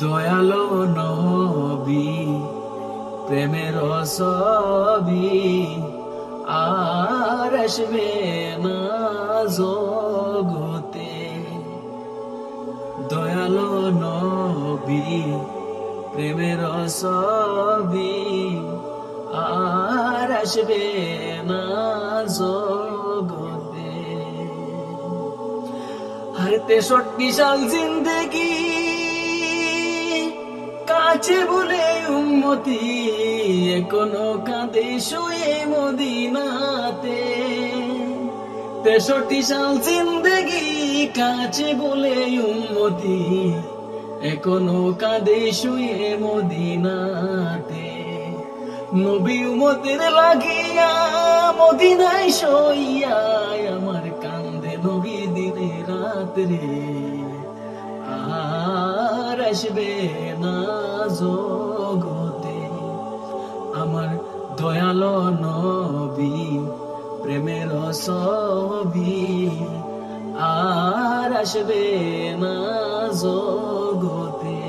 দয়ালো নবী প্রেমের ছবি আর আসবে না জগতে। দয়ালো নবী প্রেমের ছবি আর আসবে না জগতে। আর 63 সাল জিন্দেগি কাছে বলে উম্মতি এখনো কাঁদে শুয়ে মদিনাতে। 63 সাল জিন্দেগি কাছে বলে উম্মতি এখনো কাঁদে শুয়ে মদিনাতে। নবী উম্মতের লাগিয়া মদিনায় শুইয়া আমার কান্দে নবী দিনে রাত্রে আর আসবে না জগতে। আমার দয়ালো নবী প্রেমের ছবি আর আসবে না জগতে।